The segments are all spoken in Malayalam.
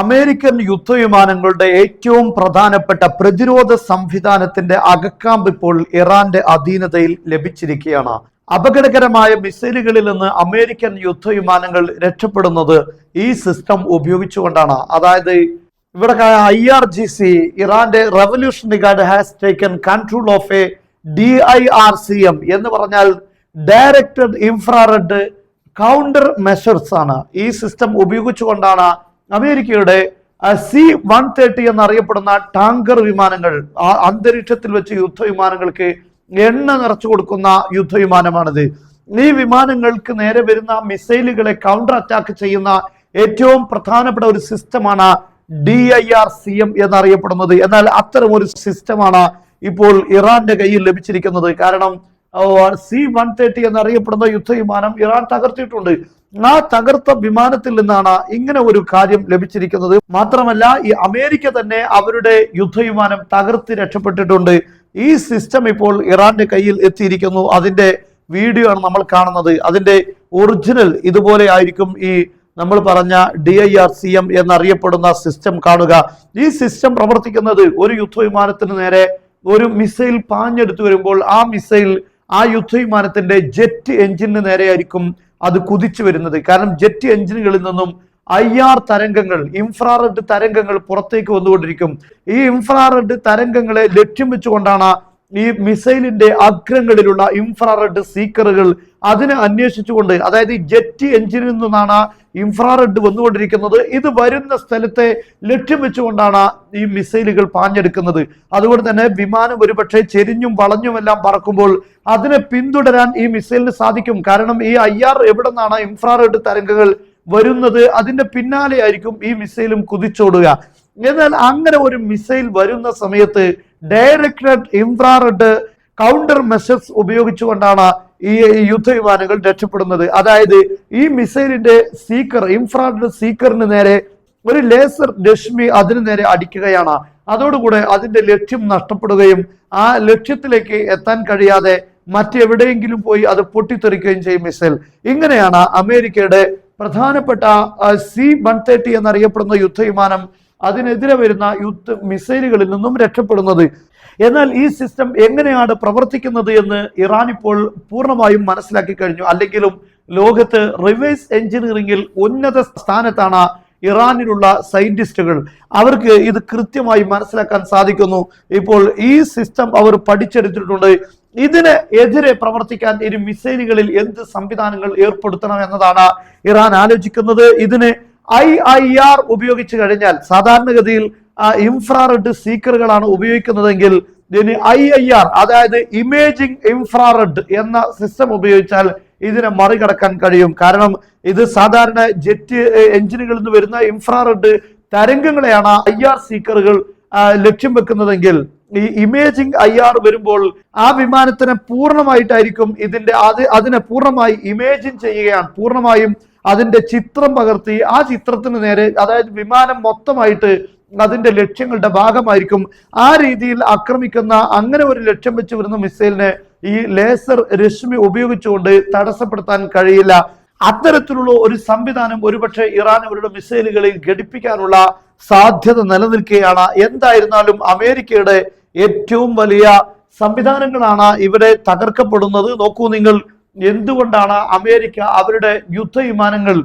അമേരിക്കൻ യുദ്ധവിമാനങ്ങളുടെ ഏറ്റവും പ്രധാനപ്പെട്ട പ്രതിരോധ സംവിധാനത്തിന്റെ അകക്കാമ്പ് ഇപ്പോൾ ഇറാന്റെ അധീനതയിൽ ലഭിച്ചിരിക്കുകയാണ്. അപകടകരമായ മിസൈലുകളിൽ നിന്ന് അമേരിക്കൻ യുദ്ധവിമാനങ്ങൾ രക്ഷപ്പെടുന്നത് ഈ സിസ്റ്റം ഉപയോഗിച്ചുകൊണ്ടാണ്. അതായത് ഇവിടെ IRGC, ഇറാന്റെ revolutionary guard has taken control of A DIRCM എന്ന് പറഞ്ഞാൽ ഡയറക്റ്റഡ് ഇൻഫ്രാറെഡ് കൗണ്ടർ മെഷേഴ്സ് ആണ്. ഈ സിസ്റ്റം ഉപയോഗിച്ചുകൊണ്ടാണ് അമേരിക്കയുടെ C-130 എന്നറിയപ്പെടുന്ന ടാങ്കർ വിമാനങ്ങൾ, അന്തരീക്ഷത്തിൽ വെച്ച് യുദ്ധവിമാനങ്ങൾക്ക് എണ്ണ നിറച്ചു കൊടുക്കുന്ന യുദ്ധവിമാനമാണിത്. ഈ വിമാനങ്ങൾക്ക് നേരെ വരുന്ന മിസൈലുകളെ കൗണ്ടർ അറ്റാക്ക് ചെയ്യുന്ന ഏറ്റവും പ്രധാനപ്പെട്ട ഒരു സിസ്റ്റമാണ് DIRCM എന്നറിയപ്പെടുന്നത്. എന്നാൽ അത്തരം ഒരു സിസ്റ്റമാണ് ഇപ്പോൾ ഇറാന്റെ കയ്യിൽ ലഭിച്ചിരിക്കുന്നത്. കാരണം C-130 എന്നറിയപ്പെടുന്ന യുദ്ധവിമാനം ഇറാൻ തകർത്തിട്ടുണ്ട്. ആ തകർത്ത വിമാനത്തിൽ നിന്നാണ് ഇങ്ങനെ ഒരു കാര്യം ലഭിച്ചിരിക്കുന്നത്. മാത്രമല്ല, ഈ അമേരിക്ക തന്നെ അവരുടെ യുദ്ധവിമാനം തകർത്ത് രക്ഷപ്പെട്ടിട്ടുണ്ട്. ഈ സിസ്റ്റം ഇപ്പോൾ ഇറാന്റെ കയ്യിൽ എത്തിയിരിക്കുന്നു. അതിന്റെ വീഡിയോ ആണ് നമ്മൾ കാണുന്നത്. അതിന്റെ ഒറിജിനൽ ഇതുപോലെ ആയിരിക്കും ഈ നമ്മൾ പറഞ്ഞ DIRCM എന്നറിയപ്പെടുന്ന സിസ്റ്റം കാണുക. ഈ സിസ്റ്റം പ്രവർത്തിക്കുന്നത് ഒരു യുദ്ധവിമാനത്തിന് നേരെ ഒരു മിസൈൽ പാഞ്ഞെടുത്തു വരുമ്പോൾ ആ മിസൈൽ ആ യുദ്ധവിമാനത്തിന്റെ ജെറ്റ് എഞ്ചിന് നേരെയായിരിക്കും അത് കുതിച്ചു വരുന്നത്. കാരണം ജെറ്റ് എഞ്ചിനുകളിൽ നിന്നും IR തരംഗങ്ങൾ, ഇൻഫ്രാറെഡ് തരംഗങ്ങൾ പുറത്തേക്ക് വന്നുകൊണ്ടിരിക്കും. ഈ ഇൻഫ്രാറെഡ് തരംഗങ്ങളെ ലക്ഷ്യം വെച്ചുകൊണ്ടാണ് ഈ മിസൈലിന്റെ അഗ്രങ്ങളിലുള്ള ഇൻഫ്രാറെഡ് സീക്കറുകൾ അതിനെ അന്വേഷിച്ചുകൊണ്ട്, അതായത് ജെറ്റ് എഞ്ചിനിൽ നിന്നാണ് ഇൻഫ്രാറെഡ് വന്നുകൊണ്ടിരിക്കുന്നത്. ഇത് വരുന്ന സ്ഥലത്തെ ലക്ഷ്യം വെച്ചുകൊണ്ടാണ് ഈ മിസൈലുകൾ പാഞ്ഞെടുക്കുന്നത്. അതുകൊണ്ട് തന്നെ വിമാനം ഒരുപക്ഷെ ചെരിഞ്ഞും വളഞ്ഞുമെല്ലാം പറക്കുമ്പോൾ അതിനെ പിന്തുടരാൻ ഈ മിസൈലിന് സാധിക്കും. കാരണം ഈ IR എവിടെ നിന്നാണ് ഇൻഫ്രാറെഡ് തരംഗങ്ങൾ വരുന്നത്, അതിന്റെ പിന്നാലെ ആയിരിക്കും ഈ മിസൈലും കുതിച്ചോടുക. എന്നാൽ അങ്ങനെ ഒരു മിസൈൽ വരുന്ന സമയത്ത് ഡയറക്റ്റഡ് ഇൻഫ്രാറെഡ് കൗണ്ടർ മെഷേഴ്സ് ഉപയോഗിച്ചുകൊണ്ടാണ് ഈ യുദ്ധവിമാനങ്ങൾ രക്ഷപ്പെടുന്നത്. അതായത് ഈ മിസൈലിന്റെ സീക്കർ, ഇൻഫ്രാറെഡ് സീക്കറിന് നേരെ ഒരു ലേസർ രശ്മി അതിന് നേരെ അടിക്കുകയാണ്. അതോടുകൂടെ അതിന്റെ ലക്ഷ്യം നഷ്ടപ്പെടുകയും ആ ലക്ഷ്യത്തിലേക്ക് എത്താൻ കഴിയാതെ മറ്റെവിടെയെങ്കിലും പോയി അത് പൊട്ടിത്തെറിക്കുകയും ചെയ്യും മിസൈൽ. ഇങ്ങനെയാണ് അമേരിക്കയുടെ പ്രധാനപ്പെട്ട C-130 എന്നറിയപ്പെടുന്ന യുദ്ധവിമാനം അതിനെതിരെ വരുന്ന മിസൈലുകളിൽ നിന്നും രക്ഷപ്പെടുന്നത്. എന്നാൽ ഈ സിസ്റ്റം എങ്ങനെയാണ് പ്രവർത്തിക്കുന്നത് എന്ന് ഇറാൻ ഇപ്പോൾ പൂർണ്ണമായും മനസ്സിലാക്കി കഴിഞ്ഞു. അല്ലെങ്കിലും ലോകത്ത് റിവേഴ്സ് എഞ്ചിനീയറിംഗിൽ ഉന്നത സ്ഥാനത്താണ് ഇറാനിലുള്ള സയന്റിസ്റ്റുകൾ. അവർക്ക് ഇത് കൃത്യമായി മനസ്സിലാക്കാൻ സാധിക്കുന്നു. ഇപ്പോൾ ഈ സിസ്റ്റം അവർ പഠിച്ചെടുത്തിട്ടുണ്ട്. ഇതിന് എതിരെ പ്രവർത്തിക്കാൻ ഇരു മിസൈലുകളിൽ എന്ത് സംവിധാനങ്ങൾ ഏർപ്പെടുത്തണം എന്നതാണ് ഇറാൻ ആലോചിക്കുന്നത്. ഇതിന് IIR ഉപയോഗിച്ചു കഴിഞ്ഞാൽ, സാധാരണഗതിയിൽ ഇൻഫ്രാറെഡ് സീക്കറുകളാണ് ഉപയോഗിക്കുന്നതെങ്കിൽ ഇതിന് IIR, അതായത് ഇമേജിംഗ് ഇൻഫ്രാറെഡ് എന്ന സിസ്റ്റം ഉപയോഗിച്ചാൽ ഇതിനെ മറികടക്കാൻ കഴിയും. കാരണം ഇത് സാധാരണ ജെറ്റ് എഞ്ചിനുകളിൽ നിന്ന് വരുന്ന ഇൻഫ്രാറെഡ് തരംഗങ്ങളെയാണ് IR സീക്കറുകൾ ലക്ഷ്യം വെക്കുന്നതെങ്കിൽ ഈ ഇമേജിംഗ് IR വരുമ്പോൾ ആ വിമാനത്തിനെ പൂർണ്ണമായിട്ടായിരിക്കും അതിനെ പൂർണ്ണമായി ഇമേജിൻ ചെയ്യുകയാണ്. പൂർണ്ണമായും അതിന്റെ ചിത്രം പകർത്തി ആ ചിത്രത്തിന് നേരെ, അതായത് വിമാനം മൊത്തമായിട്ട് അതിന്റെ ലക്ഷ്യങ്ങളുടെ ഭാഗമായിരിക്കും. ആ രീതിയിൽ ആക്രമിക്കുന്ന അങ്ങനെ ഒരു ലക്ഷ്യം വെച്ച് വരുന്ന മിസൈലിനെ ഈ ലേസർ രശ്മി ഉപയോഗിച്ചുകൊണ്ട് തടസ്സപ്പെടുത്താൻ കഴിയില്ല. അത്തരത്തിലുള്ള ഒരു സംവിധാനം ഒരുപക്ഷെ ഇറാൻ അവരുടെ മിസൈലുകളിൽ ഘടിപ്പിക്കാനുള്ള സാധ്യത നിലനിൽക്കുകയാണ്. എന്തായിരുന്നാലും അമേരിക്കയുടെ ഏറ്റവും വലിയ സംവിധാനങ്ങളാണ് ഇവിടെ തകർക്കപ്പെടുന്നത്. നോക്കൂ നിങ്ങൾ, എന്തുകൊണ്ടാണ് അമേരിക്ക അവരുടെ യുദ്ധവിമാനങ്ങൾ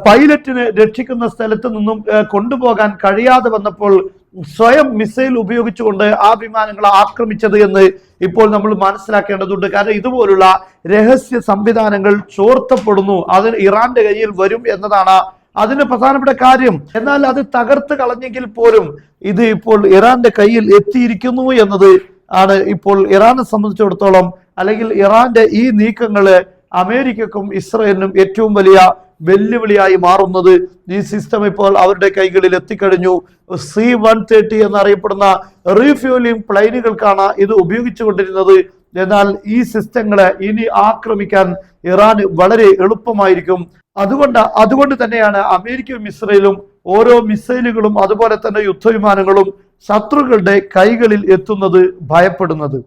പൈലറ്റിനെ രക്ഷിക്കുന്ന സ്ഥലത്ത് നിന്നും കൊണ്ടുപോകാൻ കഴിയാതെ വന്നപ്പോൾ സ്വയം മിസൈൽ ഉപയോഗിച്ചുകൊണ്ട് ആ വിമാനങ്ങളെ ആക്രമിച്ചത് എന്ന് ഇപ്പോൾ നമ്മൾ മനസ്സിലാക്കേണ്ടതുണ്ട്. കാരണം ഇതുപോലുള്ള രഹസ്യ സംവിധാനങ്ങൾ ചോർത്തപ്പെടുന്നു, അത് ഇറാന്റെ കയ്യിൽ വരും എന്നതാണ് അതിന് പ്രധാനപ്പെട്ട കാര്യം. എന്നാൽ അത് തകർത്ത് കളഞ്ഞെങ്കിൽ പോലും ഇത് ഇപ്പോൾ ഇറാന്റെ കയ്യിൽ എത്തിയിരിക്കുന്നു എന്നത് ആണ് ഇപ്പോൾ ഇറാനെ സംബന്ധിച്ചിടത്തോളം, അല്ലെങ്കിൽ ഇറാന്റെ ഈ നീക്കങ്ങള് അമേരിക്കക്കും ഇസ്രയേലിനും ഏറ്റവും വലിയ വെല്ലുവിളിയായി മാറുന്നത്. ഈ സിസ്റ്റം ഇപ്പോൾ അവരുടെ കൈകളിൽ എത്തിക്കഴിഞ്ഞു. C-130 എന്നറിയപ്പെടുന്ന റീഫ്യൂലിംഗ് പ്ലെയിനുകൾക്കാണ് ഇത് ഉപയോഗിച്ചുകൊണ്ടിരുന്നത്. എന്നാൽ ഈ സിസ്റ്റങ്ങളെ ഇനി ആക്രമിക്കാൻ ഇറാന് വളരെ എളുപ്പമായിരിക്കും. അതുകൊണ്ട് തന്നെയാണ് അമേരിക്കയും ഇസ്രയേലും ഓരോ മിസൈലുകളും അതുപോലെ തന്നെ യുദ്ധവിമാനങ്ങളും ശത്രുക്കളുടെ കൈകളിൽ എത്തുന്നത് ഭയപ്പെടുന്നത്.